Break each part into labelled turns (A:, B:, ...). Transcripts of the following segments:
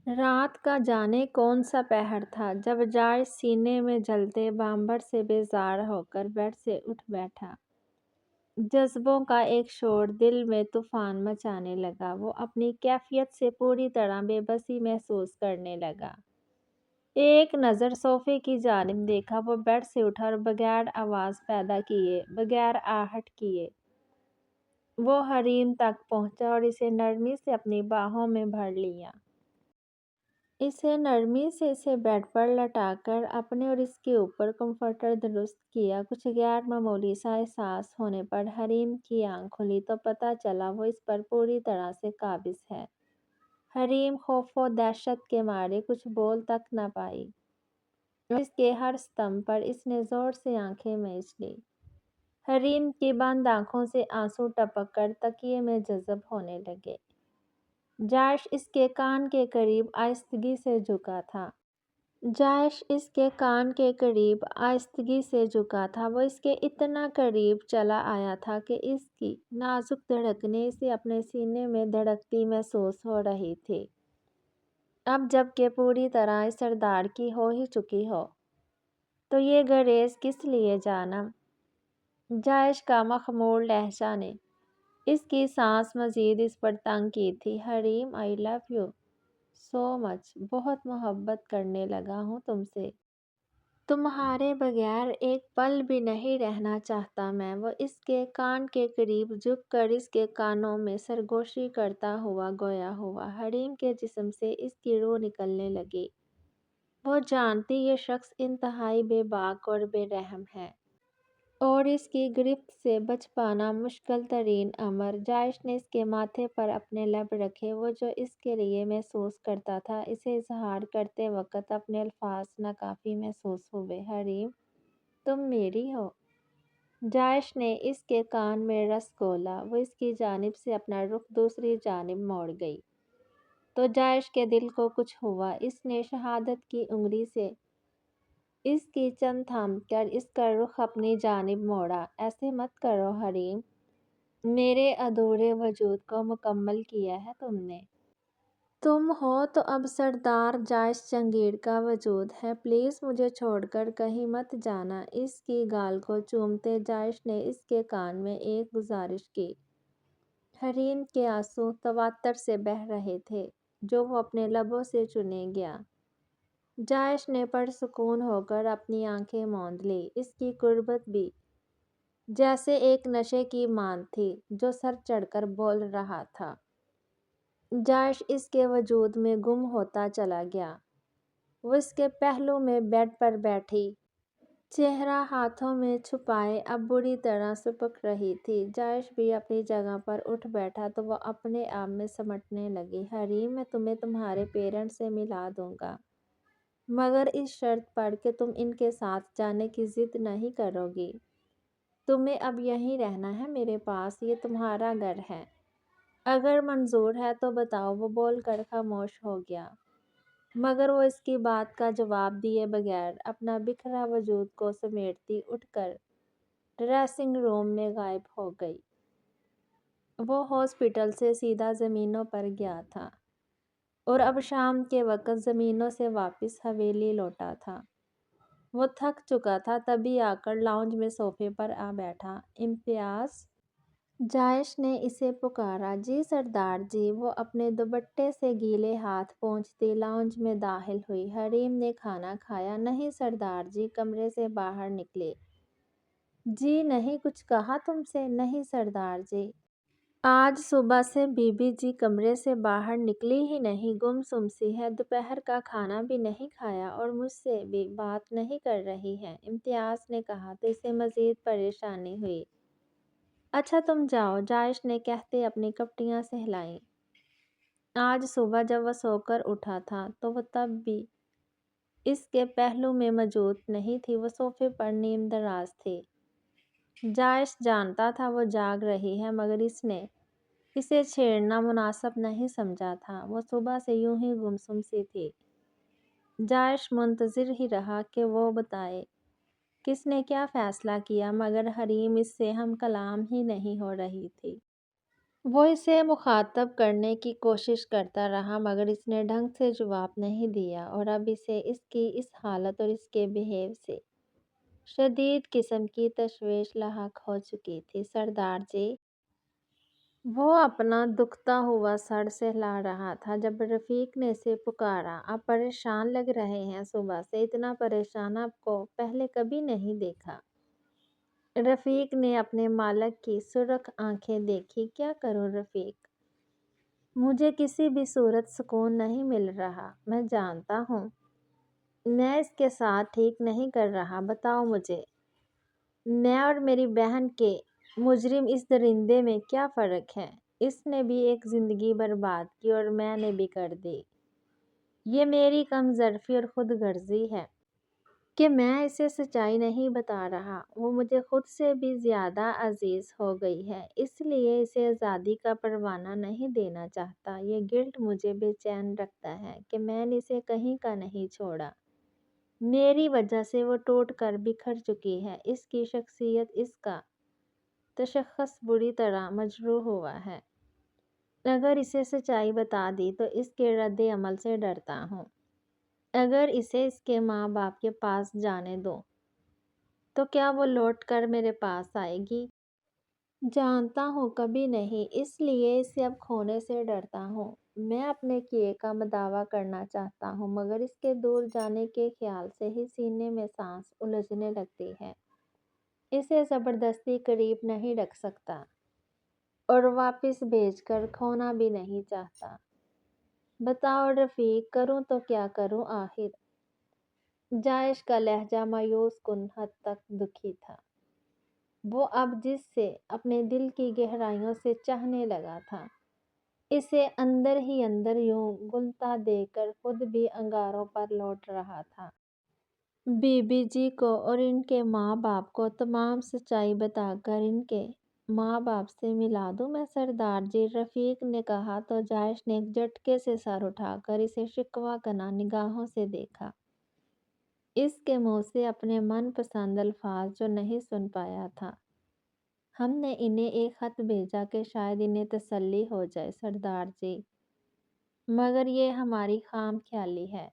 A: رات کا جانے کون سا پہر تھا جب جارج سینے میں جلتے بامبر سے بیزار ہو کر بیڈ سے اٹھ بیٹھا۔ جذبوں کا ایک شور دل میں طوفان مچانے لگا۔ وہ اپنی کیفیت سے پوری طرح بے بسی محسوس کرنے لگا۔ ایک نظر صوفے کی جانب دیکھا، وہ بیڈ سے اٹھا اور بغیر آواز پیدا کیے، بغیر آہٹ کیے، وہ حریم تک پہنچا اور اسے نرمی سے اپنی باہوں میں بھر لیا۔ اسے نرمی سے اسے بیڈ پر لٹا کر اپنے اور اس کے اوپر کمفرٹر درست کیا۔ کچھ غیر معمولی سا احساس ہونے پر حریم کی آنکھ کھلی تو پتہ چلا وہ اس پر پوری طرح سے قابض ہے۔ حریم خوف و دہشت کے مارے کچھ بول تک نہ پائی اور اس کے ہر ستنب پر اس نے زور سے آنکھیں مینچ لیں۔ حریم کی بند آنکھوں سے آنسو ٹپک کر تکیے میں جذب ہونے لگے۔ جارج اس کے کان کے قریب آہستگی سے جھکا تھا۔ وہ اس کے اتنا قریب چلا آیا تھا کہ اس کی نازک دھڑکنیں اسے اپنے سینے میں دھڑکتی محسوس ہو رہی تھیں۔ اب جب کہ پوری طرح اس سردار کی ہو ہی چکی ہو تو یہ گریز کس لیے جانم؟ جارج کا مخمور لہجہ نے اس کی سانس مزید اس پر تنگ کی تھی۔ حریم، آئی لو یو سو مچ، بہت محبت کرنے لگا ہوں تم سے۔ تمہارے بغیر ایک پل بھی نہیں رہنا چاہتا میں۔ وہ اس کے کان کے قریب جھک کر اس کے کانوں میں سرگوشی کرتا ہوا گویا ہوا۔ حریم کے جسم سے اس کی روح نکلنے لگی۔ وہ جانتی یہ شخص انتہائی بے باک اور بے رحم ہے اور اس کی گرفت سے بچ پانا مشکل ترین امر۔ جارج نے اس کے ماتھے پر اپنے لب رکھے۔ وہ جو اس کے لیے محسوس کرتا تھا اسے اظہار کرتے وقت اپنے الفاظ ناکافی محسوس ہوئے۔ حریم، تم میری ہو؟ جارج نے اس کے کان میں رس گھولا۔ وہ اس کی جانب سے اپنا رخ دوسری جانب موڑ گئی تو جارج کے دل کو کچھ ہوا۔ اس نے شہادت کی انگلی سے اس کی چن تھام کر اس کا رخ اپنی جانب موڑا۔ ایسے مت کرو حریم، میرے ادھورے وجود کو مکمل کیا ہے تم نے۔ تم ہو تو اب سردار جارج جہانگیر کا وجود ہے۔ پلیز مجھے چھوڑ کر کہیں مت جانا۔ اس کی گال کو چومتے جارج نے اس کے کان میں ایک گزارش کی۔ حریم کے آنسو تواتر سے بہہ رہے تھے جو وہ اپنے لبوں سے چنے گیا۔ جارج نے پرسکون ہو کر اپنی آنکھیں موند لیں۔ اس کی قربت بھی جیسے ایک نشے کی مانند تھی جو سر چڑھ کر بول رہا تھا۔ جارج اس کے وجود میں گم ہوتا چلا گیا۔ وہ اس کے پہلو میں بیڈ پر بیٹھی، چہرہ ہاتھوں میں چھپائے، اب بری طرح سبک رہی تھی۔ جارج بھی اپنی جگہ پر اٹھ بیٹھا تو وہ اپنے آپ میں سمٹنے لگی۔ حریم، میں تمہیں تمہارے پیرنٹس سے ملا دوں گا مگر اس شرط پر کہ تم ان کے ساتھ جانے کی ضد نہیں کرو گی۔ تمہیں اب یہیں رہنا ہے میرے پاس، یہ تمہارا گھر ہے۔ اگر منظور ہے تو بتاؤ۔ وہ بول کر خاموش ہو گیا مگر وہ اس کی بات کا جواب دیے بغیر اپنا بکھرا وجود کو سمیٹتی اٹھ کر ڈریسنگ روم میں غائب ہو گئی۔ وہ ہاسپٹل سے سیدھا زمینوں پر گیا تھا اور اب شام کے وقت زمینوں سے واپس حویلی لوٹا تھا۔ وہ تھک چکا تھا، تبھی آ کر لاؤنج میں صوفے پر آ بیٹھا۔ امتیاز! جارج نے اسے پکارا۔ جی سردار جی! وہ اپنے دوپٹے سے گیلے ہاتھ پونچھتی لاؤنج میں داخل ہوئی۔ حریم نے کھانا کھایا؟ نہیں سردار جی، کمرے سے باہر نکلے۔ جی نہیں، کچھ کہا تم سے؟ نہیں سردار جی، آج صبح سے بی بی جی کمرے سے باہر نکلی ہی نہیں، گم سم سی ہے، دوپہر کا کھانا بھی نہیں کھایا اور مجھ سے بھی بات نہیں کر رہی ہیں، امتیاز نے کہا تو اسے مزید پریشانی ہوئی۔ اچھا تم جاؤ، جارج نے کہتے اپنی کپڑیاں سہلائیں۔ آج صبح جب وہ سو کر اٹھا تھا تو وہ تب بھی اس کے پہلو میں موجود نہیں تھی، وہ صوفے پر نیم دراز تھی۔ جارج جانتا تھا وہ جاگ رہی ہے مگر اس نے اسے چھیڑنا مناسب نہیں سمجھا تھا۔ وہ صبح سے یوں ہی گمسم سی تھی۔ جارج منتظر ہی رہا کہ وہ بتائے کس نے کیا فیصلہ کیا مگر حریم اس سے ہم کلام ہی نہیں ہو رہی تھی۔ وہ اسے مخاطب کرنے کی کوشش کرتا رہا مگر اس نے ڈھنگ سے جواب نہیں دیا اور اب اسے اس کی اس حالت اور اس کے بہیو سے شدید قسم کی تشویش لاحق ہو چکی تھی۔ سردار جی، وہ اپنا دکھتا ہوا سر سہلا رہا تھا جب رفیق نے اسے پکارا۔ آپ پریشان لگ رہے ہیں، صبح سے اتنا پریشان آپ کو پہلے کبھی نہیں دیکھا۔ رفیق نے اپنے مالک کی سرخ آنکھیں دیکھی۔ کیا کروں رفیق؟ مجھے کسی بھی صورت سکون نہیں مل رہا۔ میں جانتا ہوں میں اس کے ساتھ ٹھیک نہیں کر رہا۔ بتاؤ مجھے، میں اور میری بہن کے مجرم اس درندے میں کیا فرق ہے؟ اس نے بھی ایک زندگی برباد کی اور میں نے بھی کر دی۔ یہ میری کم ظرفی اور خود غرضی ہے کہ میں اسے سچائی نہیں بتا رہا۔ وہ مجھے خود سے بھی زیادہ عزیز ہو گئی ہے، اس لیے اسے آزادی کا پروانہ نہیں دینا چاہتا۔ یہ گلٹ مجھے بے چین رکھتا ہے کہ میں نے اسے کہیں کا نہیں چھوڑا۔ میری وجہ سے وہ ٹوٹ کر بکھر چکی ہے۔ اس کی شخصیت، اس کا تشخص بری طرح مجروح ہوا ہے۔ اگر اسے سچائی بتا دی تو اس کے رد عمل سے ڈرتا ہوں۔ اگر اسے اس کے ماں باپ کے پاس جانے دو تو کیا وہ لوٹ کر میرے پاس آئے گی؟ جانتا ہوں کبھی نہیں، اس لیے اسے اب کھونے سے ڈرتا ہوں۔ میں اپنے کیے کا دعویٰ کرنا چاہتا ہوں مگر اس کے دور جانے کے خیال سے ہی سینے میں سانس الجھنے لگتی ہے۔ اسے زبردستی قریب نہیں رکھ سکتا اور واپس بھیج کر کھونا بھی نہیں چاہتا۔ بتاؤ رفیق، کروں تو کیا کروں آخر؟ جائش کا لہجہ مایوس کن حد تک دکھی تھا۔ وہ اب جس سے اپنے دل کی گہرائیوں سے چاہنے لگا تھا، اسے اندر ہی اندر یوں گلتا دیکھ کر خود بھی انگاروں پر لوٹ رہا تھا۔ بی بی جی کو اور ان کے ماں باپ کو تمام سچائی بتا کر ان کے ماں باپ سے ملا دوں میں سردار جی، رفیق نے کہا تو جائش نے ایک جھٹکے سے سر اٹھا کر اسے شکوہ کناں نگاہوں سے دیکھا۔ اس کے منہ سے اپنے من پسند الفاظ جو نہیں سن پایا تھا۔ ہم نے انہیں ایک خط بھیجا کہ شاید انہیں تسلی ہو جائے سردار جی، مگر یہ ہماری خام خیالی ہے۔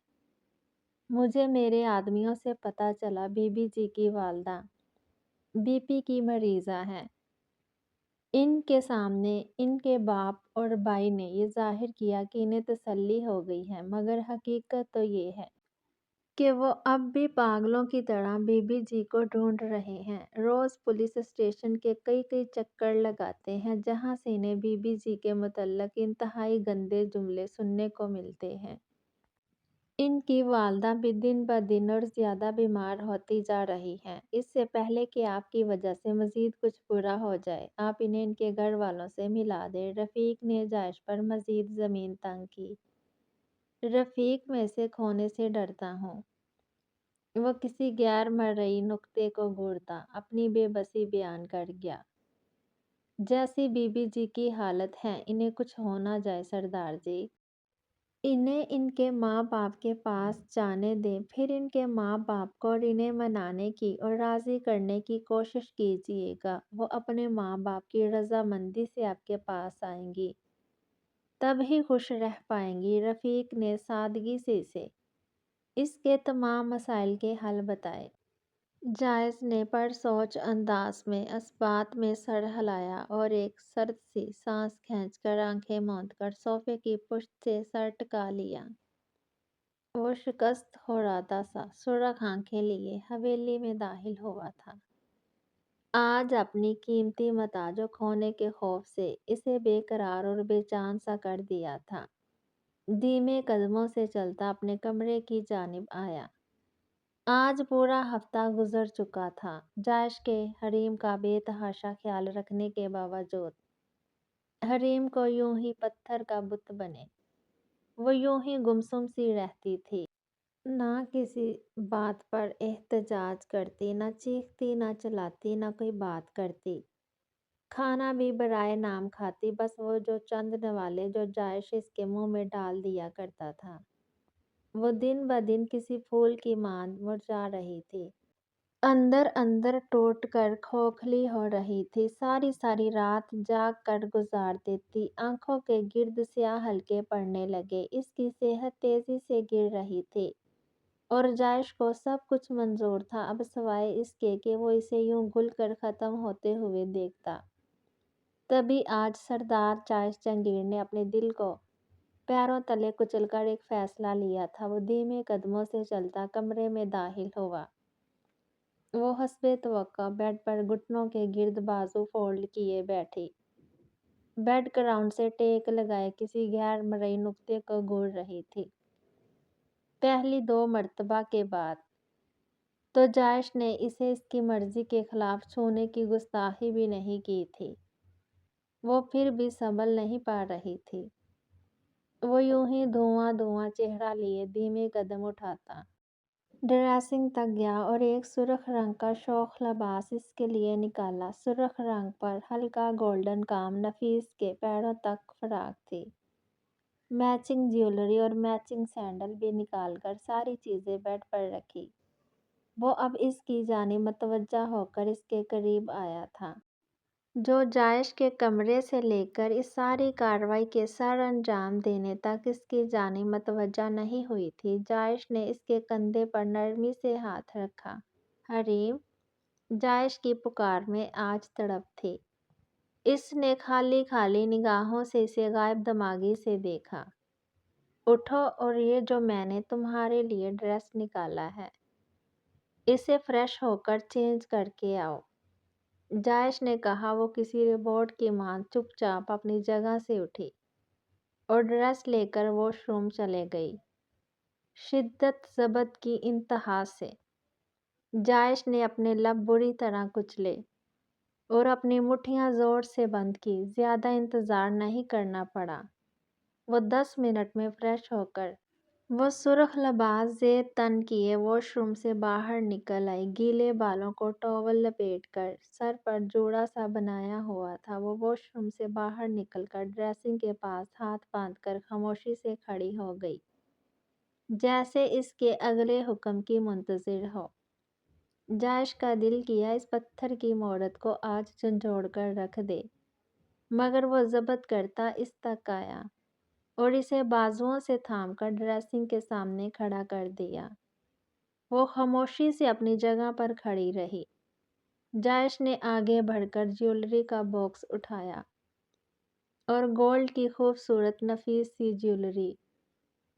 A: مجھے میرے آدمیوں سے پتہ چلا بی بی جی کی والدہ بی پی کی مریضہ ہیں۔ ان کے سامنے ان کے باپ اور بھائی نے یہ ظاہر کیا کہ انہیں تسلی ہو گئی ہے، مگر حقیقت تو یہ ہے کہ وہ اب بھی پاگلوں کی طرح بی بی جی کو ڈھونڈ رہے ہیں۔ روز پولیس اسٹیشن کے کئی چکر لگاتے ہیں جہاں سے انہیں بی بی جی کے متعلق انتہائی گندے جملے سننے کو ملتے ہیں۔ ان کی والدہ بھی دن بدن اور زیادہ بیمار ہوتی جا رہی ہیں۔ اس سے پہلے کہ آپ کی وجہ سے مزید کچھ برا ہو جائے، آپ انہیں ان کے گھر والوں سے ملا دیں۔ رفیق نے جائش پر مزید زمین تنگ کی۔ رفیق، میں اسے کھونے سے ڈرتا ہوں۔ وہ کسی غیر مرئی نکتے کو گھورتا اپنی بے بسی بیان کر گیا۔ جیسی بی بی جی کی حالت ہے، انہیں کچھ ہو نہ جائے سردار جی، انہیں ان کے ماں باپ کے پاس جانے دیں، پھر ان کے ماں باپ کو اور انہیں منانے کی اور راضی کرنے کی کوشش کیجیے گا۔ وہ اپنے ماں باپ کی رضامندی سے آپ کے پاس آئیں گی، تب ہی خوش رہ پائیں گی۔ رفیق نے سادگی سے اسے اس کے تمام مسائل کے حل بتائے۔ جائش نے پرسوچ انداز میں اس بات میں سر ہلایا اور ایک سرد سی سانس کھینچ کر آنکھیں موند کر صوفے کی پشت سے سر ٹکا لیا۔ وہ شکست خوردہ سا سرخ آنکھیں لیے حویلی میں داخل ہوا تھا۔ آج اپنی قیمتی متاع جو کھونے کے خوف سے اسے بے قرار اور بے چین سا کر دیا تھا، دھیمے قدموں سے چلتا اپنے کمرے کی جانب آیا۔ آج پورا ہفتہ گزر چکا تھا۔ جائش کے حریم کا بے تحاشا خیال رکھنے کے باوجود حریم کو یوں ہی پتھر کا بت بنے وہ یوں ہی گمسم سی رہتی تھی، نہ کسی بات پر احتجاج کرتی، نہ چیختی، نہ چلاتی، نہ کوئی بات کرتی۔ کھانا بھی برائے نام کھاتی، بس وہ جو چند نوالے جو جائش اس کے منہ میں ڈال دیا کرتا تھا۔ وہ دن بدن کسی پھول کی ماند مرجھا رہی تھی۔ اندر اندر ٹوٹ کر کھوکھلی ہو رہی تھی، ساری ساری رات جاگ کر گزار دیتی، آنکھوں کے گرد سیاہ حلقے پڑنے لگے، اس کی صحت تیزی سے گر رہی تھی اور جائش کو سب کچھ منظور تھا، اب سوائے اس کے کہ وہ اسے یوں گل کر ختم ہوتے ہوئے دیکھتا۔ تبھی آج سردار جائش جہانگیر نے اپنے دل کو پیروں تلے کچل کر ایک فیصلہ لیا تھا، وہ دھیمے قدموں سے چلتا کمرے میں داخل ہوا۔ وہ حسب توقع بیڈ پر گھٹنوں کے گرد بازو فولڈ کیے بیٹھی، بیڈ گراؤنڈ سے ٹیک لگائے کسی غیر مرئی نقطے کو گھور رہی تھی۔ پہلی 2 مرتبہ کے بعد تو جائش نے اسے اس کی مرضی کے خلاف چھونے کی گستاخی بھی نہیں کی تھی، وہ پھر بھی سنبھل نہیں پا رہی تھی۔ وہ یوں ہی دھواں دھواں چہرہ لیے دھیمے قدم اٹھاتا ڈریسنگ تک گیا اور ایک سرخ رنگ کا شوخ لباس اس کے لیے نکالا۔ سرخ رنگ پر ہلکا گولڈن کام، نفیس کے پیروں تک فراق تھی، میچنگ جیولری اور میچنگ سینڈل بھی نکال کر ساری چیزیں بیڈ پر رکھی۔ وہ اب اس کی جانب متوجہ ہو کر اس کے قریب آیا تھا، جو جائش کے کمرے سے لے کر اس ساری کارروائی کے سر انجام دینے تک اس کی جانب متوجہ نہیں ہوئی تھی۔ جائش نے اس کے کندھے پر نرمی سے ہاتھ رکھا۔ حریم! جائش کی پکار میں آج تڑپ تھی۔ اس نے خالی خالی نگاہوں سے اسے غائب دماغی سے دیکھا۔ اٹھو اور یہ جو میں نے تمہارے لیے ڈریس نکالا ہے، اسے فریش ہو کر چینج کر کے آؤ، جائش نے کہا۔ وہ کسی روبوٹ کی مانند چپ چاپ اپنی جگہ سے اٹھی اور ڈریس لے کر واش روم چلے گئی، شدت ضبط کی انتہا سے۔ جائش نے اپنے لب بری طرح کچلے اور اپنی مٹھیاں زور سے بند کی، زیادہ انتظار نہیں کرنا پڑا۔ وہ 10 منٹ میں فریش ہو کر وہ سرخ لباس زیر تن کیے واش روم سے باہر نکل آئی، گیلے بالوں کو ٹاول لپیٹ کر سر پر جوڑا سا بنایا ہوا تھا۔ وہ واش روم سے باہر نکل کر ڈریسنگ کے پاس ہاتھ باندھ کر خاموشی سے کھڑی ہو گئی، جیسے اس کے اگلے حکم کی منتظر ہو۔ جائش کا دل کیا اس پتھر کی مورت کو آج جھنجھوڑ کر رکھ دے، مگر وہ ضبط کرتا اس تک آیا اور اسے بازوؤں سے تھام کر ڈریسنگ کے سامنے کھڑا کر دیا۔ وہ خاموشی سے اپنی جگہ پر کھڑی رہی۔ جائش نے آگے بڑھ کر جیولری کا باکس اٹھایا اور گولڈ کی خوبصورت نفیس سی جیولری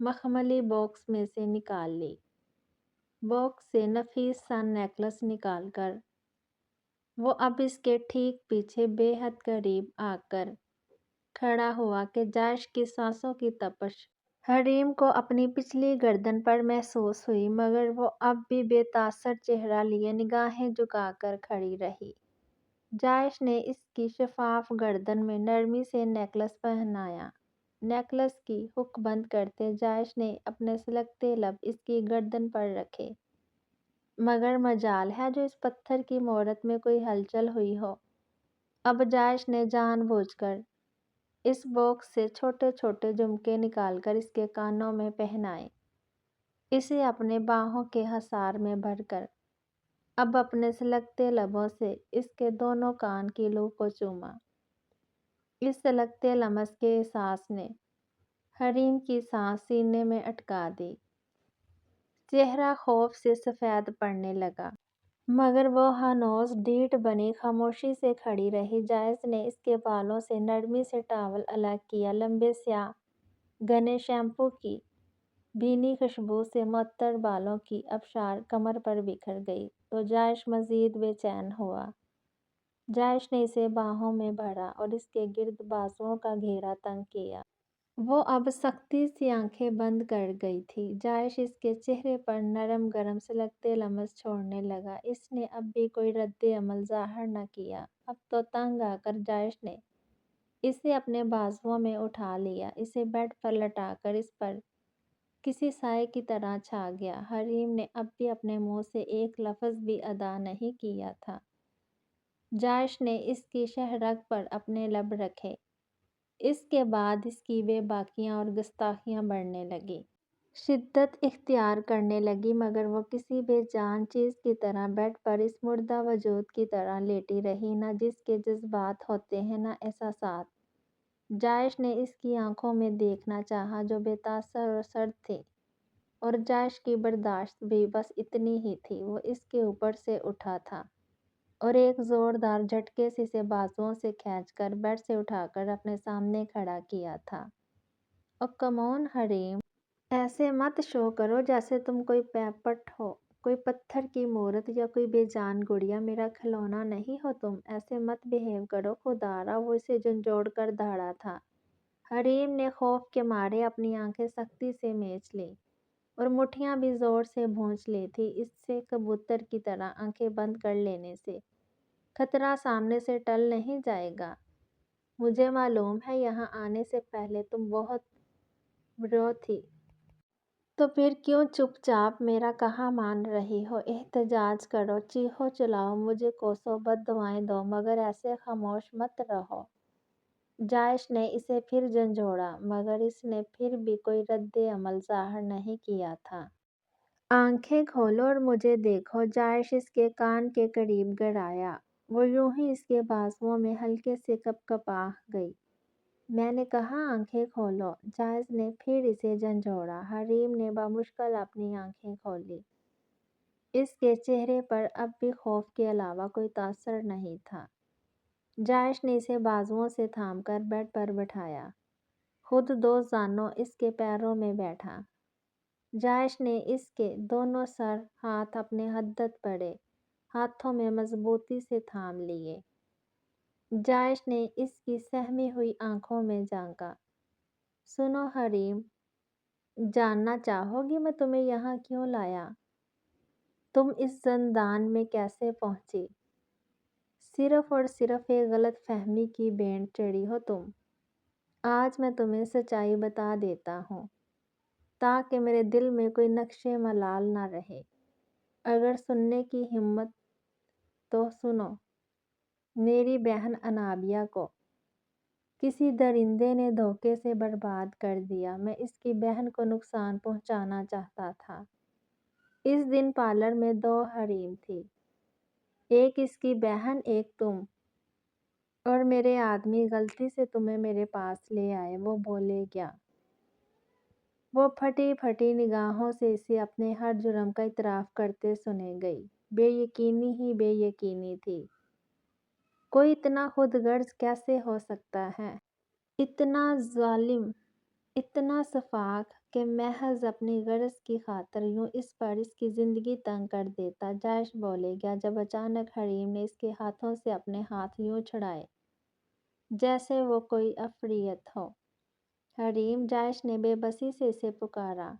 A: مخملی باکس میں سے نکال لی۔ باکس سے نفیس سا نیکلس نکال کر وہ اب اس کے ٹھیک پیچھے بے حد قریب آ کر کھڑا ہوا کہ جائش کی سانسوں کی تپش حریم کو اپنی پچھلی گردن پر محسوس ہوئی، مگر وہ اب بھی بے تاثر چہرہ لیے نگاہیں جھکا کر کھڑی رہی۔ جائش نے اس کی شفاف گردن میں نرمی سے نیکلس پہنایا۔ نیکلس کی ہک بند کرتے جائش نے اپنے سلگتے لب اس کی گردن پر رکھے، مگر مجال ہے جو اس پتھر کی مورت میں کوئی ہلچل ہوئی ہو۔ اب جائش نے جان بوجھ کر اس باکس سے چھوٹے چھوٹے جھمکے نکال کر اس کے کانوں میں پہنائے، اسے اپنے باہوں کے حصار میں بھر کر اب اپنے سلگتے لبوں سے اس کے دونوں کان کی لو کو چوما۔ اس سلگتے لمس کے احساس نے حریم کی سانس سینے میں اٹکا دی، چہرہ خوف سے سفید پڑنے لگا، مگر وہ ہنوز ڈھیٹ بنی خاموشی سے کھڑی رہی۔ جائش نے اس کے بالوں سے نرمی سے ٹاول الگ کیا، لمبے سیاہ گھنے شیمپو کی بھینی خوشبو سے معطر بالوں کی آبشار کمر پر بکھر گئی تو جائش مزید بے چین ہوا۔ جائش نے اسے باہوں میں بھرا اور اس کے گرد بازوؤں کا گھیرا تنگ کیا۔ وہ اب سختی سے آنکھیں بند کر گئی تھی۔ جائش اس کے چہرے پر نرم گرم سلگتے لمس چھوڑنے لگا، اس نے اب بھی کوئی رد عمل ظاہر نہ کیا۔ اب تو تنگ آ کر جائش نے اسے اپنے بازوؤں میں اٹھا لیا، اسے بیڈ پر لٹا کر اس پر کسی سائے کی طرح چھا گیا۔ حریم نے اب بھی اپنے منہ سے ایک لفظ بھی ادا نہیں کیا تھا۔ جائش نے اس کی شہرگ پر اپنے لب رکھے، اس کے بعد اس کی بے باکیاں اور گستاخیاں بڑھنے لگیں۔ شدت اختیار کرنے لگی، مگر وہ کسی بے جان چیز کی طرح بیڈ پر اس مردہ وجود کی طرح لیٹی رہی، نہ جس کے جذبات ہوتے ہیں نہ احساسات۔ جایش نے اس کی آنکھوں میں دیکھنا چاہا جو بے تاثر اور سرد تھی، اور جایش کی برداشت بھی بس اتنی ہی تھی۔ وہ اس کے اوپر سے اٹھا تھا اور ایک زوردار جھٹکے سے اسے بازوؤں سے کھینچ کر بیڈ سے اٹھا کر اپنے سامنے کھڑا کیا تھا۔ "او کم آن حریم، ایسے مت شو کرو جیسے تم کوئی پیپٹ ہو، کوئی پتھر کی مورت یا کوئی بے جان گڑیا۔ میرا کھلونا نہیں ہو تم، ایسے مت بہیو کرو خدارا"۔ وہ اسے جھنجھوڑ کر دھاڑا تھا۔ حریم نے خوف کے مارے اپنی آنکھیں سختی سے مینچ لیں اور مٹھیاں بھی زور سے بھونچ لی تھیں۔ اس سے کبوتر کی طرح آنکھیں بند کر لینے سے خطرہ سامنے سے ٹل نہیں جائے گا۔ مجھے معلوم ہے یہاں آنے سے پہلے تم بہت برو تھی۔ تو پھر کیوں چپ چاپ میرا کہا مان رہی ہو؟ احتجاج کرو، چیخو چلاؤ، مجھے کوسوں بد دعائیں دو، مگر ایسے خاموش مت رہو۔ جایش نے اسے پھر جھنجھوڑا، مگر اس نے پھر بھی کوئی رد عمل ظاہر نہیں کیا تھا۔ "آنکھیں کھولو اور مجھے دیکھو"۔ جایش اس کے کان کے قریب گڑایا۔ وہ یوں ہی اس کے بازوؤں میں ہلکے سے کپا گئی۔ "میں نے کہا آنکھیں کھولو"۔ جایش نے پھر اسے جھنجھوڑا۔ حریم نے بمشکل اپنی آنکھیں کھولیں۔ اس کے چہرے پر اب بھی خوف کے علاوہ کوئی تاثر نہیں تھا۔ جایش نے اسے بازوؤں سے تھام کر بیڈ پر بٹھایا، خود دو زانوں اس کے پیروں میں بیٹھا۔ جایش نے اس کے دونوں سر ہاتھ اپنے حدت بڑے ہاتھوں میں مضبوطی سے تھام لیے۔ جایش نے اس کی سہمی ہوئی آنکھوں میں جھانکا۔ "سنو حریم، جاننا چاہو گی میں تمہیں یہاں کیوں لایا؟ تم اس زندان میں کیسے پہنچی؟ صرف اور صرف ایک غلط فہمی کی بھینٹ چڑھی ہو تم۔ آج میں تمہیں سچائی بتا دیتا ہوں تاکہ میرے دل میں کوئی نقش ملال نہ رہے۔ اگر سننے کی ہمت تو سنو۔ میری بہن انابیہ کو کسی درندے نے دھوکے سے برباد کر دیا۔ میں اس کی بہن کو نقصان پہنچانا چاہتا تھا۔ اس دن پارلر میں دو حریم تھی، ایک اس کی بہن، ایک تم، اور میرے آدمی غلطی سے تمہیں میرے پاس لے آئے۔ وہ بولے گیا۔ وہ پھٹی پھٹی نگاہوں سے اسے اپنے ہر جرم کا اعتراف کرتے سنے گئی۔ بے یقینی ہی بے یقینی تھی۔ کوئی اتنا خود غرض کیسے ہو سکتا ہے؟ اتنا ظالم، اتنا سفاک کہ محض اپنی غرض کی خاطر یوں اس پر اس کی زندگی تنگ کر دیتا۔ جایش بولے گیا جب اچانک حریم نے اس کے ہاتھوں سے اپنے ہاتھ یوں چھڑائے جیسے وہ کوئی عفریت ہو۔ "حریم"، جایش نے بے بسی سے اسے پکارا۔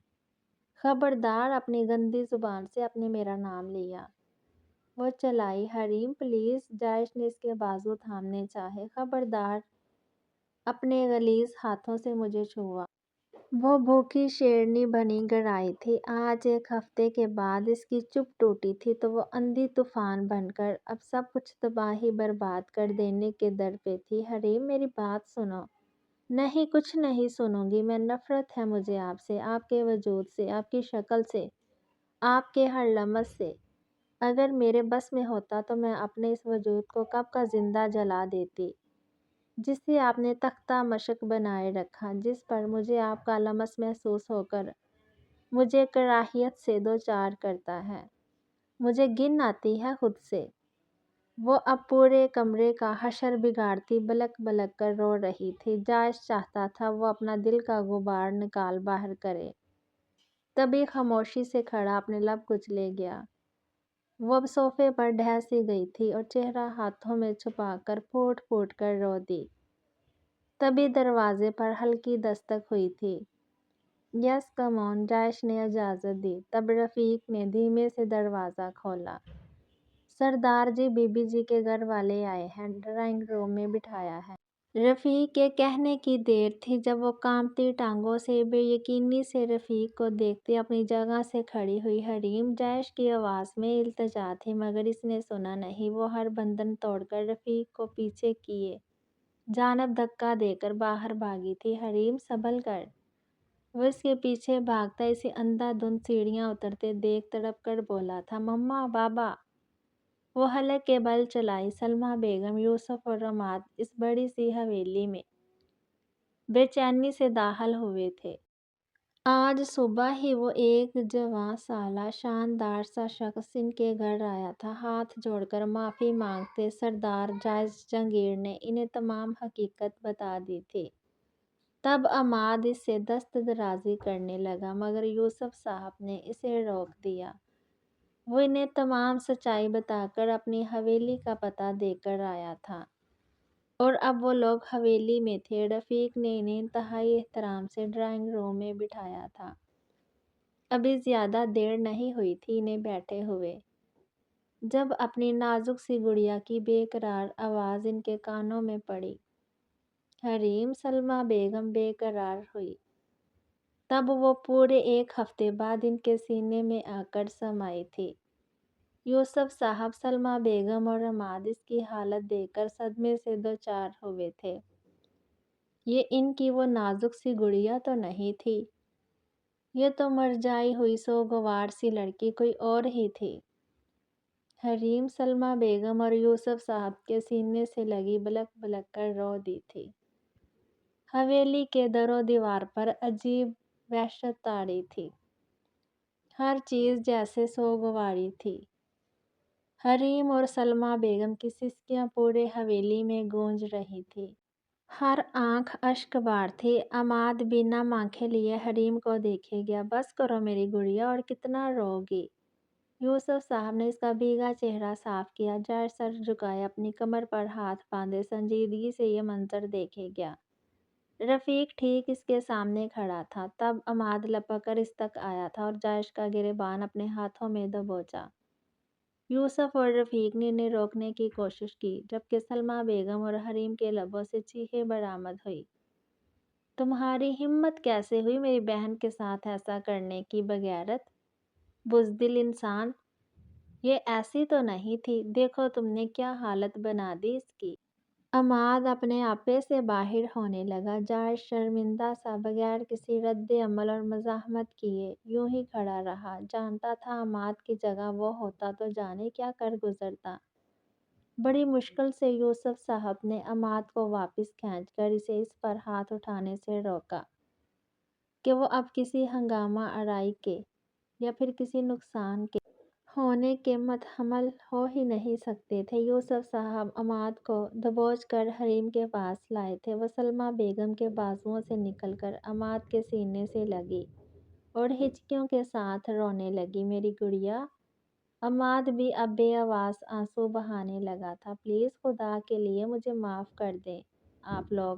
A: "خبردار، اپنی گندی زبان سے آپ نے میرا نام لیا"۔ وہ چلائی۔ "حریم پلیز"۔ جایش نے اس کے بازو تھامنے چاہے۔ "خبردار، اپنے غلیظ ہاتھوں سے مجھے چھوا"۔ وہ بھوکی شیرنی بنی گڑائی تھی۔ آج ایک ہفتے کے بعد اس کی چپ ٹوٹی تھی تو وہ آندھی طوفان بن کر اب سب کچھ تباہ برباد کر دینے کے در پہ تھی۔ "حریم، میری بات سنو"۔ "نہیں، کچھ نہیں سنوں گی میں۔ نفرت ہے مجھے آپ سے، آپ کے وجود سے، آپ کی شکل سے، آپ کے ہر لمس سے۔ اگر میرے بس میں ہوتا تو میں اپنے اس وجود کو کب کا زندہ جلا دیتی جسے آپ نے تختہ مشق بنائے رکھا، جس پر مجھے آپ کا لمس محسوس ہو کر مجھے کراہیت سے دوچار کرتا ہے، مجھے گھن آتی ہے خود سے"۔ وہ اب پورے کمرے کا حشر بگاڑتی بلک بلک کر رو رہی تھی۔ جایش چاہتا تھا وہ اپنا دل کا غبار نکال باہر کرے، تبھی خاموشی سے کھڑا اپنے لب کچلے گیا۔ وہ اب صوفے پر ڈھہ سی گئی تھی اور چہرہ ہاتھوں میں چھپا کر پھوٹ پھوٹ کر رو دی۔ تبھی دروازے پر ہلکی دستک ہوئی تھی۔ "یس کم آن"، جایش نے اجازت دی۔ تب رفیق نے دھیمے سے دروازہ کھولا۔ "سردار جی، بی بی جی کے گھر والے آئے ہیں، ڈرائنگ روم میں بٹھایا ہے"۔ رفیق کے کہنے کی دیر تھی جب وہ کانپتی ٹانگوں سے بے یقینی سے رفیق کو دیکھتے اپنی جگہ سے کھڑی ہوئی۔ "حریم"، جایش کی آواز میں التجا تھی مگر اس نے سنا نہیں۔ وہ ہر بندھن توڑ کر رفیق کو پیچھے کیے جانب دھکا دے کر باہر بھاگی تھی۔ "حریم، سنبھل کر"۔ وہ اس کے پیچھے بھاگتا اسے اندھا دھند سیڑھیاں اترتے دیکھ تڑپ کر بولا تھا، مما، بابا۔ وہ حلق کے بل چلائی۔ سلمیٰ بیگم، یوسف اور عماد اس بڑی سی حویلی میں بے چینی سے داخل ہوئے تھے۔ آج صبح ہی وہ ایک جوان سالہ شاندار سا شخص ان کے گھر آیا تھا۔ ہاتھ جوڑ کر معافی مانگتے سردار جائز جہانگیر نے انہیں تمام حقیقت بتا دی تھی۔ تب عماد اس سے دست درازی کرنے لگا مگر یوسف صاحب نے اسے روک دیا۔ وہ انہیں تمام سچائی بتا کر اپنی حویلی کا پتہ دے کر آیا تھا اور اب وہ لوگ حویلی میں تھے۔ رفیق نے انہیں انتہائی احترام سے ڈرائنگ روم میں بٹھایا تھا۔ ابھی زیادہ دیر نہیں ہوئی تھی انہیں بیٹھے ہوئے جب اپنی نازک سی گڑیا کی بے قرار آواز ان کے کانوں میں پڑی۔ حریم! سلمیٰ بیگم بے قرار ہوئی۔ تب وہ پورے ایک ہفتے بعد ان کے سینے میں آ کر سمائی تھی۔ یوسف صاحب، سلمیٰ بیگم اور عماد اس کی حالت دیکھ کر صدمے سے دوچار ہوئے تھے۔ یہ ان کی وہ نازک سی گڑیا تو نہیں تھی، یہ تو مرجائی ہوئی سوگوار سی لڑکی کوئی اور ہی تھی۔ حریم! سلمیٰ بیگم اور یوسف صاحب کے سینے سے لگی بلک بلک کر رو دی تھی۔ حویلی کے در و دیوار پر عجیب وحشت طاری تھی۔ ہر چیز جیسے سوگواری تھی۔ حریم اور سلمیٰ بیگم کی سسکیاں پورے حویلی میں گونج رہی تھی۔ ہر آنکھ اشک بار تھی۔ عماد بنا آنکھیں لیے حریم کو دیکھے گیا۔ بس کرو میری گڑیا، اور کتنا رو گی؟ یوسف صاحب نے اس کا بھیگا چہرہ صاف کیا۔ جائے سر جھکائے اپنی کمر پر ہاتھ باندھے سنجیدگی سے یہ منظر دیکھے گیا۔ رفیق ٹھیک اس کے سامنے کھڑا تھا۔ تب عماد لپک کر اس تک آیا تھا اور جائش کا گریبان اپنے ہاتھوں میں دبوچا۔ یوسف اور رفیق نے انہیں روکنے کی کوشش کی جبکہ سلمیٰ بیگم اور حریم کے لبوں سے چیخیں برآمد ہوئی۔ تمہاری ہمت کیسے ہوئی میری بہن کے ساتھ ایسا کرنے کی بغیرت، بزدل انسان! یہ ایسی تو نہیں تھی، دیکھو تم نے کیا حالت بنا دی اس کی۔ عماد اپنے آپے سے باہر ہونے لگا۔ جائش شرمندہ سا بغیر کسی رد عمل اور مزاحمت کیے یوں ہی کھڑا رہا۔ جانتا تھا عماد کی جگہ وہ ہوتا تو جانے کیا کر گزرتا۔ بڑی مشکل سے یوسف صاحب نے عماد کو واپس کھینچ کر اسے اس پر ہاتھ اٹھانے سے روکا کہ وہ اب کسی ہنگامہ آرائی کے یا پھر کسی نقصان کے ہونے کے متحمل ہو ہی نہیں سکتے تھے۔ یوسف صاحب عماد کو دبوچ کر حریم کے پاس لائے تھے۔ وہ سلمیٰ بیگم کے بازوؤں سے نکل کر عماد کے سینے سے لگی اور ہچکیوں کے ساتھ رونے لگی، میری گڑیا۔ عماد بھی اب بے آواز آنسو بہانے لگا تھا۔ پلیز خدا کے لیے مجھے معاف کر دیں آپ لوگ۔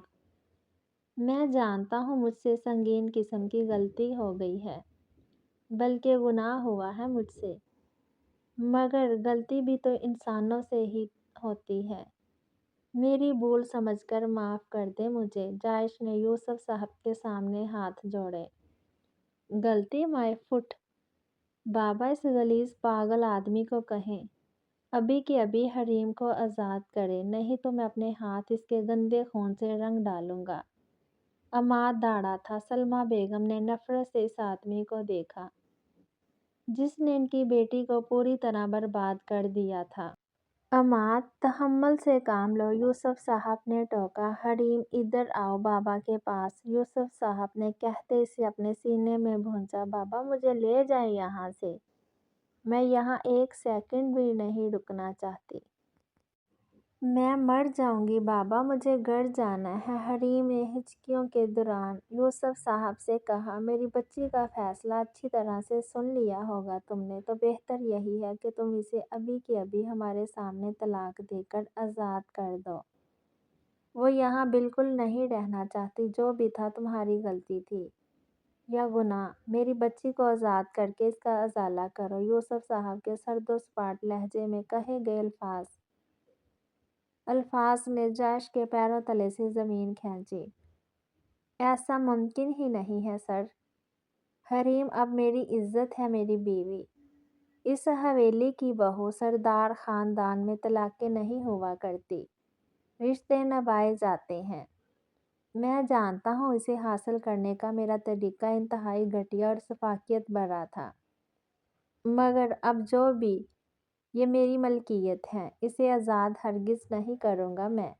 A: میں جانتا ہوں مجھ سے سنگین قسم کی غلطی ہو گئی ہے، بلکہ گناہ ہوا ہے مجھ سے، مگر غلطی بھی تو انسانوں سے ہی ہوتی ہے۔ میری بھول سمجھ کر معاف کر دیں مجھے۔ جائش نے یوسف صاحب کے سامنے ہاتھ جوڑے۔ غلطی؟ مائی فٹ! بابا اس غلیظ پاگل آدمی کو کہیں ابھی کے ابھی حریم کو آزاد کرے، نہیں تو میں اپنے ہاتھ اس کے گندے خون سے رنگ ڈالوں گا۔ عماد داڑھا تھا۔ سلمیٰ بیگم نے نفرت سے اس آدمی کو دیکھا جس نے ان کی بیٹی کو پوری طرح برباد کر دیا تھا۔ عماد، تحمل سے کام لو، یوسف صاحب نے ٹوکا۔ حریم، ادھر آؤ بابا کے پاس، یوسف صاحب نے کہتے اسے اپنے سینے میں بھونچا۔ بابا مجھے لے جائیں یہاں سے، میں یہاں ایک سیکنڈ بھی نہیں رکنا چاہتی۔ میں مر جاؤں گی بابا، مجھے گھر جانا ہے۔ حریم نے ہچکیوں کے دوران یوسف صاحب سے کہا، میری بچی کا فیصلہ اچھی طرح سے سن لیا ہوگا تم نے، تو بہتر یہی ہے کہ تم اسے ابھی کے ابھی ہمارے سامنے طلاق دے کر آزاد کر دو۔ وہ یہاں بالکل نہیں رہنا چاہتی، جو بھی تھا تمہاری غلطی تھی یا گناہ۔ میری بچی کو آزاد کر کے اس کا ازالہ کرو۔ یوسف صاحب کے سرد و سپاٹ لہجے میں کہے گئے الفاظ نے جائش کے پیروں تلے سے زمین کھینچی۔ ایسا ممکن ہی نہیں ہے سر۔ حریم اب میری عزت ہے، میری بیوی، اس حویلی کی بہو۔ سردار خاندان میں طلاقیں نہیں ہوا کرتی، رشتے نبھائے جاتے ہیں۔ میں جانتا ہوں اسے حاصل کرنے کا میرا طریقہ انتہائی گھٹیا اور سفاکیت بھرا تھا، مگر اب جو بھی یہ میری ملکیت ہے اسے آزاد ہرگز نہیں کروں گا میں۔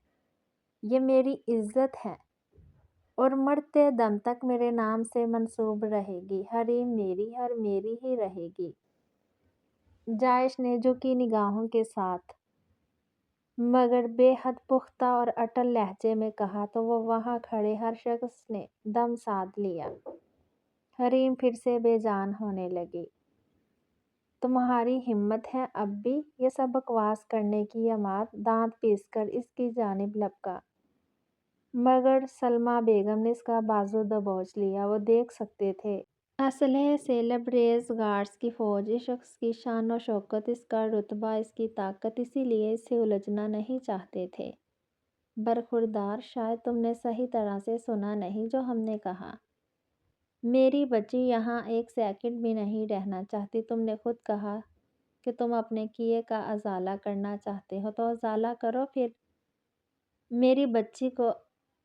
A: یہ میری عزت ہے اور مرتے دم تک میرے نام سے منسوب رہے گی۔ حریم میری اور میری ہی رہے گی۔ جائش نے جھکی نگاہوں کے ساتھ مگر بے حد پختہ اور اٹل لہجے میں کہا تو وہ وہاں کھڑے ہر شخص نے دم ساتھ لیا۔ حریم پھر سے بے جان ہونے لگی۔ تمہاری ہمت ہے اب بھی یہ سب بکواس کرنے کی؟ عماد دانت پیس کر اس کی جانب لپکا، مگر سلمیٰ بیگم نے اس کا بازو دبوچ لیا۔ وہ دیکھ سکتے تھے اسلحے سے لبریز گارڈز کی فوج، اس شخص کی شان و شوکت، اس کا رتبہ، اس کی طاقت، اسی لیے اس سے الجھنا نہیں چاہتے تھے۔ برخوردار، شاید تم نے صحیح طرح سے سنا نہیں جو ہم نے کہا۔ میری بچی یہاں ایک سیکنڈ بھی نہیں رہنا چاہتی۔ تم نے خود کہا کہ تم اپنے کیے کا ازالہ کرنا چاہتے ہو تو ازالہ کرو پھر۔ میری بچی کو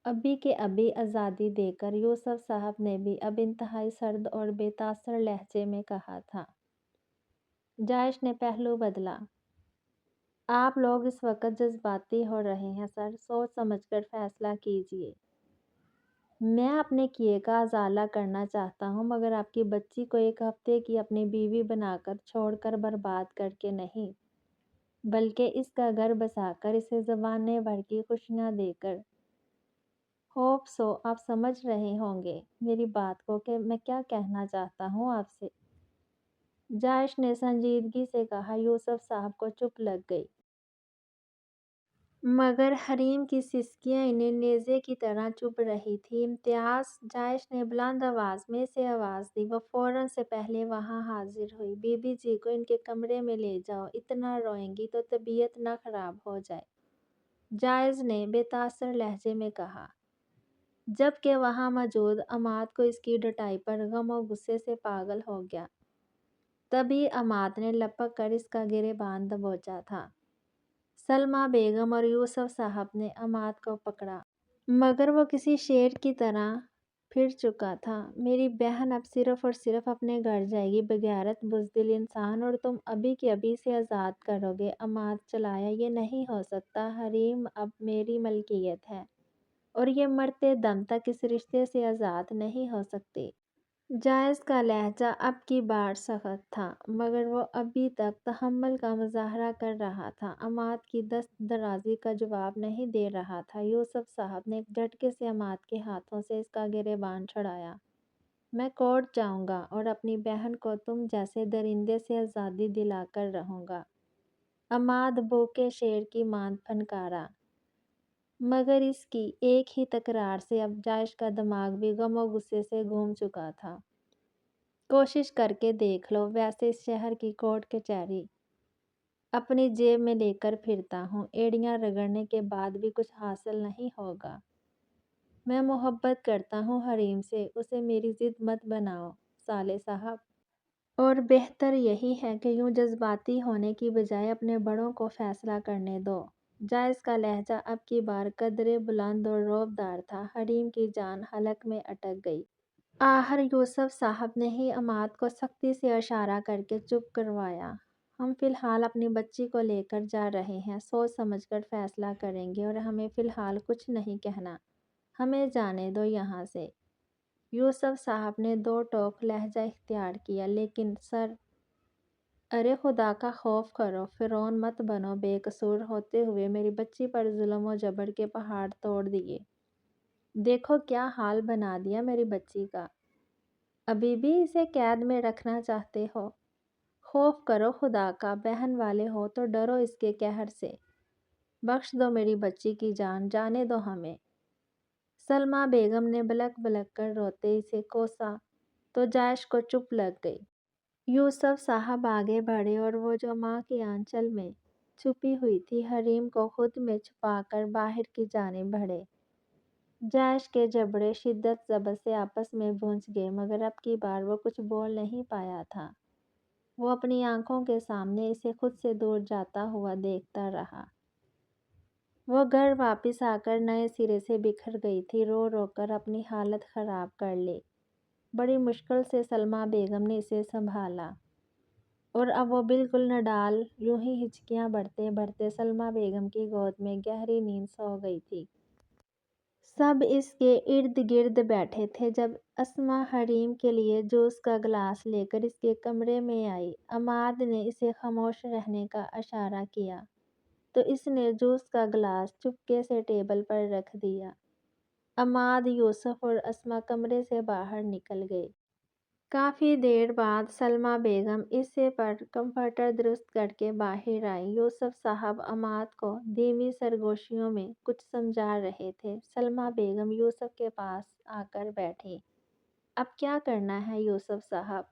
A: ابھی کے ابھی آزادی دے کر، یوسف صاحب نے بھی اب انتہائی سرد اور بے تاثر لہجے میں کہا تھا۔ جائش نے پہلو بدلا۔ آپ لوگ اس وقت جذباتی ہو رہے ہیں سر، سوچ سمجھ کر فیصلہ کیجیے۔ میں اپنے کیے کا ازالہ کرنا چاہتا ہوں، مگر آپ کی بچی کو ایک ہفتے کی اپنی بیوی بنا کر چھوڑ کر برباد کر کے نہیں، بلکہ اس کا گھر بسا کر، اسے زمانے بھر کی خوشیاں دے کر۔ ہوپ سو آپ سمجھ رہے ہوں گے میری بات کو کہ میں کیا کہنا چاہتا ہوں آپ سے۔ جائش نے سنجیدگی سے کہا۔ یوسف صاحب کو چپ لگ گئی، مگر حریم کی سسکیاں انہیں نیزے کی طرح چبھ رہی تھیں۔ امتیاز! جائش نے بلند آواز میں اسے آواز دی۔ وہ فوراً سے پہلے وہاں حاضر ہوئی۔ بی بی جی کو ان کے کمرے میں لے جاؤ، اتنا روئیں گی تو طبیعت نہ خراب ہو جائے، جائش نے بے تاثر لہجے میں کہا، جبکہ وہاں موجود عماد کو اس کی ڈٹائی پر غم و غصے سے پاگل ہو گیا۔ تبھی عماد نے لپک کر اس کا گریباں دبوچا تھا۔ سلمیٰ بیگم اور یوسف صاحب نے عماد کو پکڑا، مگر وہ کسی شیر کی طرح پھر چکا تھا۔ میری بہن اب صرف اور صرف اپنے گھر جائے گی، بغیرت بزدل انسان، اور تم ابھی کے ابھی اسے آزاد کرو گے؟ عماد چلایا۔ یہ نہیں ہو سکتا۔ حریم اب میری ملکیت ہے اور یہ مرتے دم تک اس رشتے سے آزاد نہیں ہو سکتی۔ جائش کا لہجہ اب کی بار سخت تھا، مگر وہ ابھی تک تحمل کا مظاہرہ کر رہا تھا۔ عماد کی دست درازی کا جواب نہیں دے رہا تھا۔ یوسف صاحب نے ایک جھٹکے سے عماد کے ہاتھوں سے اس کا گریباں چھڑایا۔ میں کورٹ جاؤں گا اور اپنی بہن کو تم جیسے درندے سے آزادی دلا کر رہوں گا۔ عماد بھوکے شیر کی مانند پھنکارا، مگر اس کی ایک ہی تکرار سے اب جائش کا دماغ بھی غم و غصے سے گھوم چکا تھا۔ کوشش کر کے دیکھ لو، ویسے اس شہر کی کورٹ کچہری اپنی جیب میں لے کر پھرتا ہوں، ایڑیاں رگڑنے کے بعد بھی کچھ حاصل نہیں ہوگا۔ میں محبت کرتا ہوں حریم سے، اسے میری ضد مت بناؤ صالح صاحب۔ اور بہتر یہی ہے کہ یوں جذباتی ہونے کی بجائے اپنے بڑوں کو فیصلہ کرنے دو۔ جائش کا لہجہ اب کی بار قدرے بلند اور رعبدار تھا۔ حریم کی جان حلق میں اٹک گئی۔ آخر یوسف صاحب نے ہی عماد کو سختی سے اشارہ کر کے چپ کروایا۔ ہم فی الحال اپنی بچی کو لے کر جا رہے ہیں، سوچ سمجھ کر فیصلہ کریں گے، اور ہمیں فی الحال کچھ نہیں کہنا، ہمیں جانے دو یہاں سے۔ یوسف صاحب نے دو ٹوک لہجہ اختیار کیا، لیکن سر، ارے خدا کا خوف کرو، فرعون مت بنو۔ بے قصور ہوتے ہوئے میری بچی پر ظلم و جبر کے پہاڑ توڑ دیے، دیکھو کیا حال بنا دیا میری بچی کا۔ ابھی بھی اسے قید میں رکھنا چاہتے ہو؟ خوف کرو خدا کا، بہن والے ہو تو ڈرو اس کے قہر سے۔ بخش دو میری بچی کی جان، جانے دو ہمیں۔ سلمیٰ بیگم نے بلک بلک کر روتے اسے کوسا تو جائش کو چپ لگ گئی۔ یوسف صاحب آگے بڑھے اور وہ جو ماں کے آنچل میں چھپی ہوئی تھی حریم کو خود میں چھپا کر باہر کی جانب بڑھے۔ جائش کے جبڑے شدت ضبط سے آپس میں بھونج گئے، مگر اب کی بار وہ کچھ بول نہیں پایا تھا۔ وہ اپنی آنکھوں کے سامنے اسے خود سے دور جاتا ہوا دیکھتا رہا۔ وہ گھر واپس آ کر نئے سرے سے بکھر گئی تھی، رو رو کر اپنی حالت خراب کر لی۔ بڑی مشکل سے سلمیٰ بیگم نے اسے سنبھالا اور اب وہ بالکل نڈال یوں ہی ہچکیاں بھرتے بھرتے سلمیٰ بیگم کی گود میں گہری نیند سو گئی تھی۔ سب اس کے ارد گرد بیٹھے تھے۔ جب اسماء حریم کے لیے جوس کا گلاس لے کر اس کے کمرے میں آئی، عماد نے اسے خاموش رہنے کا اشارہ کیا تو اس نے جوس کا گلاس چپکے سے ٹیبل پر رکھ دیا۔ عماد، یوسف اور اسماء کمرے سے باہر نکل گئے۔ کافی دیر بعد سلمیٰ بیگم اسے پر کمفرٹر درست کر کے باہر آئی۔ یوسف صاحب عماد کو دھیمی سرگوشیوں میں کچھ سمجھا رہے تھے۔ سلمیٰ بیگم یوسف کے پاس آ کر بیٹھی۔ اب کیا کرنا ہے یوسف صاحب؟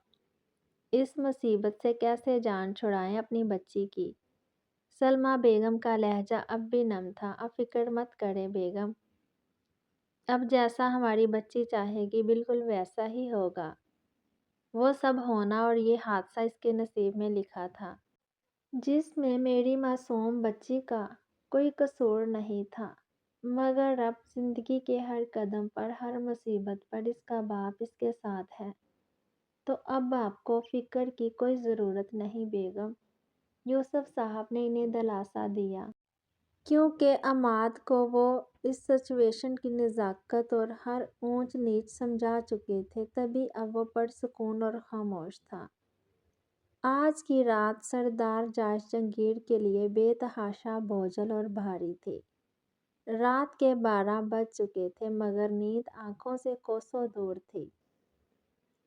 A: اس مصیبت سے کیسے جان چھڑائیں اپنی بچی کی؟ سلمیٰ بیگم کا لہجہ اب بھی نم تھا۔ اب فکر مت کریں بیگم، اب جیسا ہماری بچی چاہے گی بالکل ویسا ہی ہوگا۔ وہ سب ہونا اور یہ حادثہ اس کے نصیب میں لکھا تھا، جس میں میری معصوم بچی کا کوئی قصور نہیں تھا۔ مگر اب زندگی کے ہر قدم پر، ہر مصیبت پر اس کا باپ اس کے ساتھ ہے، تو اب آپ کو فکر کی کوئی ضرورت نہیں بیگم، یوسف صاحب نے انہیں دلاسا دیا۔ کیونکہ عماد کو وہ اس سچویشن کی نزاکت اور ہر اونچ نیچ سمجھا چکے تھے، تبھی اب وہ پرسکون اور خاموش تھا۔ آج کی رات سردار جائش جہانگیر کے لیے بے تحاشا بوجھل اور بھاری تھی۔ رات کے 12 بج چکے تھے مگر نیند آنکھوں سے کوسوں دور تھی۔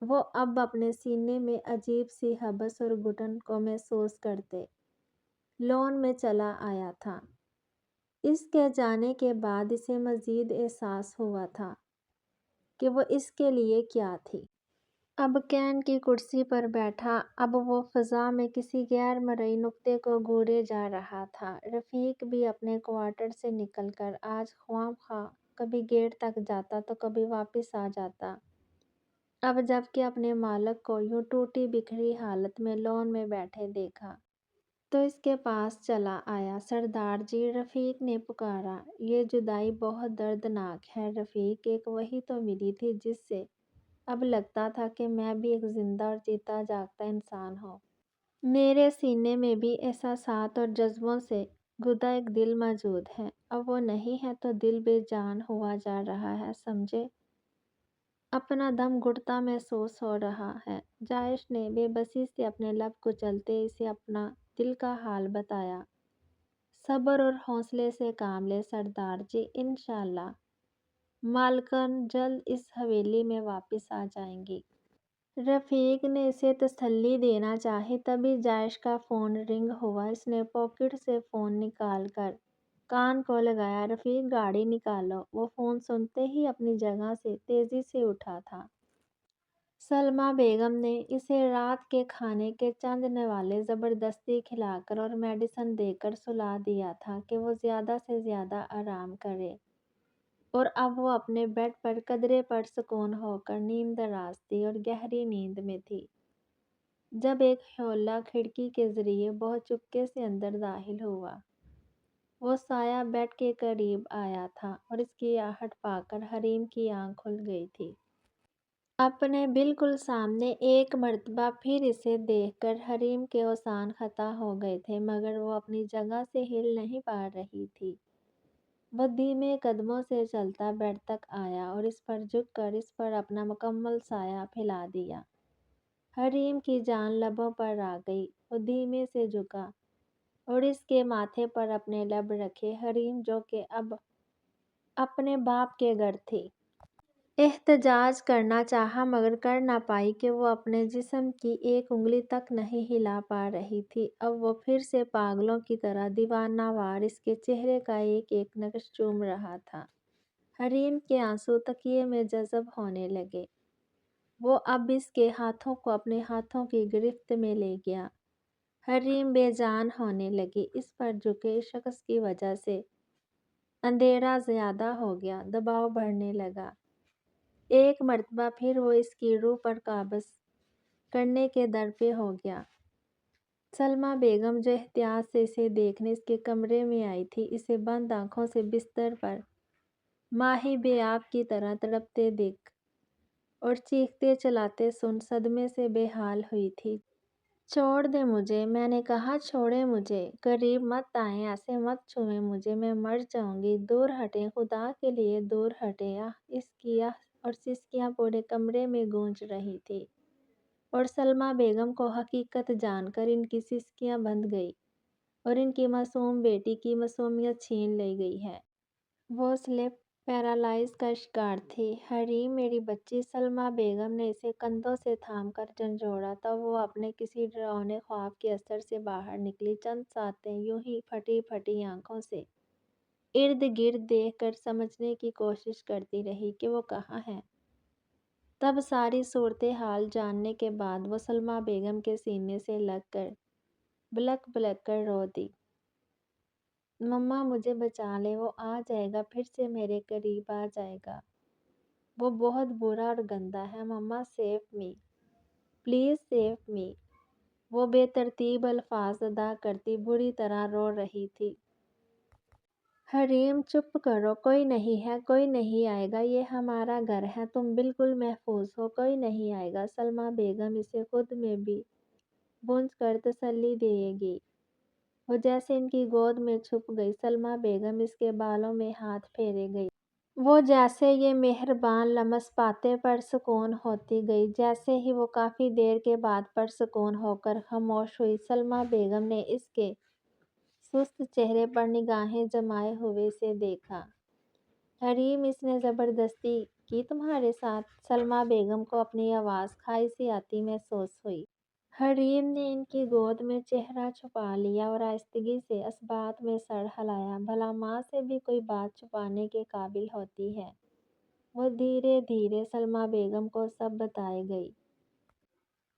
A: وہ اب اپنے سینے میں عجیب سی ہبس اور گھٹن کو محسوس کرتے لون میں چلا آیا تھا۔ اس کے جانے کے بعد اسے مزید احساس ہوا تھا کہ وہ اس کے لیے کیا تھی۔ اب کین کی کرسی پر بیٹھا، اب وہ فضا میں کسی غیر مرئی نقطے کو گھورے جا رہا تھا۔ رفیق بھی اپنے کوارٹر سے نکل کر آج خواہ مخواہ کبھی گیٹ تک جاتا تو کبھی واپس آ جاتا۔ اب جب کہ اپنے مالک کو یوں ٹوٹی بکھری حالت میں لون میں بیٹھے دیکھا تو اس کے پاس چلا آیا۔ سردار جی، رفیق نے پکارا، یہ جدائی بہت دردناک ہے رفیق، ایک وہی تو ملی تھی جس سے اب لگتا تھا کہ میں بھی ایک زندہ اور جیتا جاگتا انسان ہوں۔ میرے سینے میں بھی احساسات اور جذبوں سے گدا ایک دل موجود ہے، اب وہ نہیں ہے تو دل بے جان ہوا جا رہا ہے، سمجھے؟ اپنا دم گھٹتا محسوس ہو رہا ہے۔ جائش نے بے بسی سے اپنے لب کچلتے اسے اپنا دل کا حال بتایا۔ صبر اور حوصلے سے کام لیں سردار جی، انشاءاللہ مالکن جلد اس حویلی میں واپس آ جائیں گی۔ رفیق نے اسے تسلی دینا چاہی، تبھی جائش کا فون رنگ ہوا۔ اس نے پاکٹ سے فون نکال کر کان کو لگایا۔ رفیق، گاڑی نکالو۔ وہ فون سنتے ہی اپنی جگہ سے تیزی سے اٹھا تھا۔ سلمیٰ بیگم نے اسے رات کے کھانے کے چند نوالے زبردستی کھلا کر اور میڈیسن دے کر سلا دیا تھا کہ وہ زیادہ سے زیادہ آرام کرے، اور اب وہ اپنے بیڈ پر قدرے پرسکون ہو کر نیم دراز تھی اور گہری نیند میں تھی، جب ایک حیولہ کھڑکی کے ذریعے بہت چپکے سے اندر داخل ہوا۔ وہ سایہ بیڈ کے قریب آیا تھا اور اس کی آہٹ پا کر حریم کی آنکھ کھل گئی تھی۔ اپنے بالکل سامنے ایک مرتبہ پھر اسے دیکھ کر حریم کے اوزان خطا ہو گئے تھے، مگر وہ اپنی جگہ سے ہل نہیں پا رہی تھی۔ وہ دھیمے قدموں سے چلتا بیڈ تک آیا اور اس پر جھک کر اس پر اپنا مکمل سایہ پھیلا دیا۔ حریم کی جان لبوں پر آ گئی۔ وہ دھیمے سے جھکا اور اس کے ماتھے پر اپنے لب رکھے۔ حریم، جو کہ اب اپنے باپ کے گھر تھی، احتجاج کرنا چاہا مگر کر نہ پائی کہ وہ اپنے جسم کی ایک انگلی تک نہیں ہلا پا رہی تھی۔ اب وہ پھر سے پاگلوں کی طرح دیوانہ وار اس کے چہرے کا ایک ایک نقش چوم رہا تھا۔ حریم کے آنسو تکیے میں جذب ہونے لگے۔ وہ اب اس کے ہاتھوں کو اپنے ہاتھوں کی گرفت میں لے گیا۔ حریم بے جان ہونے لگی۔ اس پر جھکے شخص کی وجہ سے اندھیرا زیادہ ہو گیا، دباؤ بڑھنے لگا۔ ایک مرتبہ پھر وہ اس کی روح پر قابض کرنے کے در پہ ہو گیا۔ سلمیٰ بیگم جو احتیاط سے اسے دیکھنے اس کے کمرے میں آئی تھی، اسے بند آنکھوں سے بستر پر ماہی بے آب کی طرح تڑپتے دیکھ اور چیختے چلاتے سن صدمے سے بے حال ہوئی تھی۔ چھوڑ دیں مجھے، میں نے کہا، چھوڑیں مجھے، قریب مت آئیں، ایسے مت چھوئیں مجھے، میں مر جاؤں گی، دور ہٹیں، خدا کے لیے دور ہٹیں۔ اس کی آہ اور سسکیاں پورے کمرے میں گونج رہی تھیں اور سلمیٰ بیگم کو حقیقت جان کر ان کی سسکیاں بندھ گئی اور ان کی معصوم بیٹی کی معصومیت چھین لی گئی ہے۔ وہ سلیپ پیرالائز کا شکار تھی۔ حریم، میری بچی، سلمیٰ بیگم نے اسے کندھوں سے تھام کر جھنجھوڑا، تب وہ اپنے کسی ڈراؤنے خواب کے اثر سے باہر نکلی۔ چند ساتیں یوں ہی پھٹی پھٹی آنکھوں سے ارد گرد دیکھ کر سمجھنے کی کوشش کرتی رہی کہ وہ کہاں ہے۔ تب ساری صورتحال جاننے کے بعد وہ سلمیٰ بیگم کے سینے سے لگ کر بلک بلک کر رو دی۔ مما مجھے بچا لیں، وہ آ جائے گا، پھر سے میرے قریب آ جائے گا۔ وہ بہت برا اور گندا ہے، مما save me, please save me. وہ بے ترتیب الفاظ ادا کرتی بری طرح رو رہی تھی۔ حریم، چپ کرو، کوئی نہیں ہے، کوئی نہیں آئے گا، یہ ہمارا گھر ہے، تم بالکل محفوظ ہو، کوئی نہیں آئے گا۔ سلمیٰ بیگم اسے خود میں بھی بھونج کر تسلی دے گی۔ وہ جیسے ان کی گود میں چھپ گئی۔ سلمیٰ بیگم اس کے بالوں میں ہاتھ پھیرے گئی۔ وہ جیسے یہ مہربان لمس پاتے پرسکون ہوتی گئی۔ جیسے ہی وہ کافی دیر کے بعد پرسکون ہو کر خاموش ہوئی، سلمیٰ بیگم نے اس کے سست چہرے پر نگاہیں جمائے ہوئے اسے دیکھا۔ حریم، اس نے زبردستی کی تمہارے ساتھ؟ سلمیٰ بیگم کو اپنی آواز کھائی سی آتی محسوس ہوئی۔ حریم نے ان کی گود میں چہرہ چھپا لیا اور آہستگی سے اثبات میں سر ہلایا۔ بھلا ماں سے بھی کوئی بات چھپانے کے قابل ہوتی ہے؟ وہ دھیرے دھیرے سلمیٰ بیگم کو سب بتائے گئی۔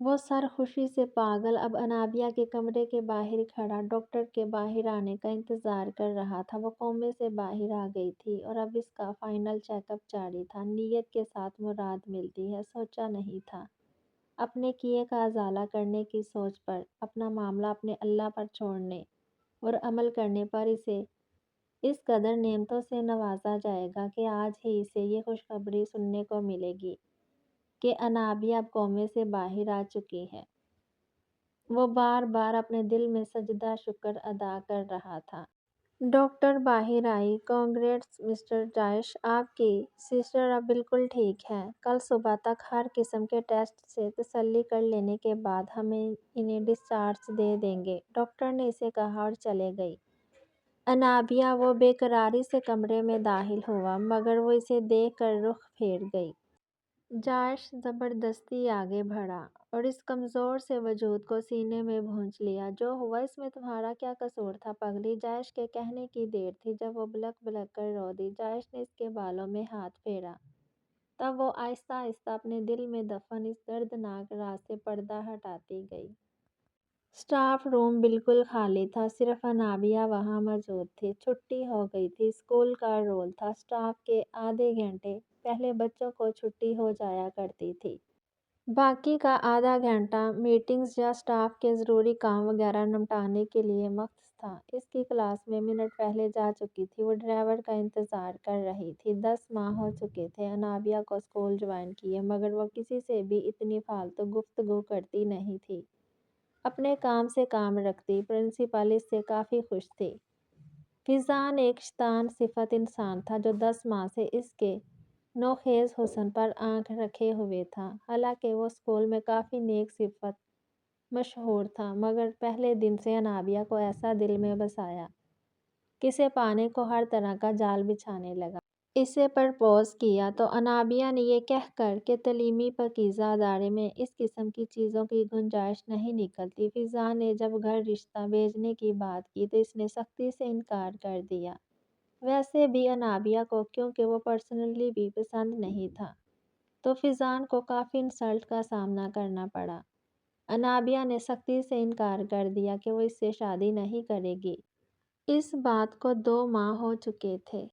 A: وہ سرخوشی سے پاگل اب انابیہ کے کمرے کے باہر کھڑا ڈاکٹر کے باہر آنے کا انتظار کر رہا تھا۔ وہ کومے سے باہر آ گئی تھی اور اب اس کا فائنل چیک اپ جاری تھا۔ نیت کے ساتھ مراد ملتی ہے، سوچا نہیں تھا۔ اپنے کیے کا ازالہ کرنے کی سوچ پر، اپنا معاملہ اپنے اللہ پر چھوڑنے اور عمل کرنے پر اسے اس قدر نعمتوں سے نوازا جائے گا کہ آج ہی اسے یہ خوشخبری سننے کو ملے گی کہ انابیہ اب کومے سے باہر آ چکی ہے۔ وہ بار بار اپنے دل میں سجدہ شکر ادا کر رہا تھا۔ ڈاکٹر باہر آئی۔ کنگریٹس مسٹر جائش، آپ کی سسٹر اب بالکل ٹھیک ہے۔ کل صبح تک ہر قسم کے ٹیسٹ سے تسلی کر لینے کے بعد ہم انہیں ڈسچارج دے دیں گے، ڈاکٹر نے اسے کہا اور چلے گئی۔ انابیہ، وہ بے قراری سے کمرے میں داخل ہوا، مگر وہ اسے دیکھ کر رخ پھیر گئی۔ جائش زبردستی آگے بڑھا اور اس کمزور سے وجود کو سینے میں بھونچ لیا۔ جو ہوا اس میں تمہارا کیا قصور تھا پگلی؟ جائش کے کہنے کی دیر تھی جب وہ بلک بلک کر رو دی۔ جائش نے اس کے بالوں میں ہاتھ پھیرا، تب وہ آہستہ آہستہ اپنے دل میں دفن اس دردناک راز سے پردہ ہٹاتی گئی۔ اسٹاف روم بالکل خالی تھا، صرف انابیہ وہاں موجود تھی۔ چھٹی ہو گئی تھی، اسکول کا رول تھا۔ اسٹاف کے آدھے گھنٹے پہلے بچوں کو چھٹی ہو جایا کرتی تھی۔ باقی کا آدھا گھنٹہ میٹنگز یا اسٹاف کے ضروری کام وغیرہ نمٹانے کے لیے مختص تھا۔ اس کی کلاس میں منٹ پہلے جا چکی تھی۔ وہ ڈرائیور کا انتظار کر رہی تھی۔ 10 ماہ ہو چکے تھے انابیہ کو اسکول جوائن کیے، مگر وہ کسی سے بھی اتنی فالتو گفتگو کرتی نہیں تھی۔ اپنے کام سے کام رکھتی۔ پرنسپل اس سے کافی خوش تھی۔ فیضان ایک شیطان صفت انسان تھا جو 10 ماہ سے اس کے نوخیز حسن پر آنکھ رکھے ہوئے تھا۔ حالانکہ وہ اسکول میں کافی نیک صفت مشہور تھا، مگر پہلے دن سے انابیہ کو ایسا دل میں بسایا کہ اسے پانے کو ہر طرح کا جال بچھانے لگا۔ اسے پرپوز کیا تو انابیہ نے یہ کہہ کر کہ تعلیمی پاکیزہ ادارے میں اس قسم کی چیزوں کی گنجائش نہیں نکلتی۔ فیضان نے جب گھر رشتہ بھیجنے کی بات کی تو اس نے سختی سے انکار کر دیا۔ ویسے بھی انابیہ کو کیونکہ وہ پرسنلی بھی پسند نہیں تھا، تو فیضان کو کافی انسلٹ کا سامنا کرنا پڑا۔ انابیہ نے سختی سے انکار کر دیا کہ وہ اس سے شادی نہیں کرے گی۔ اس بات کو 2 ماہ ہو چکے تھے۔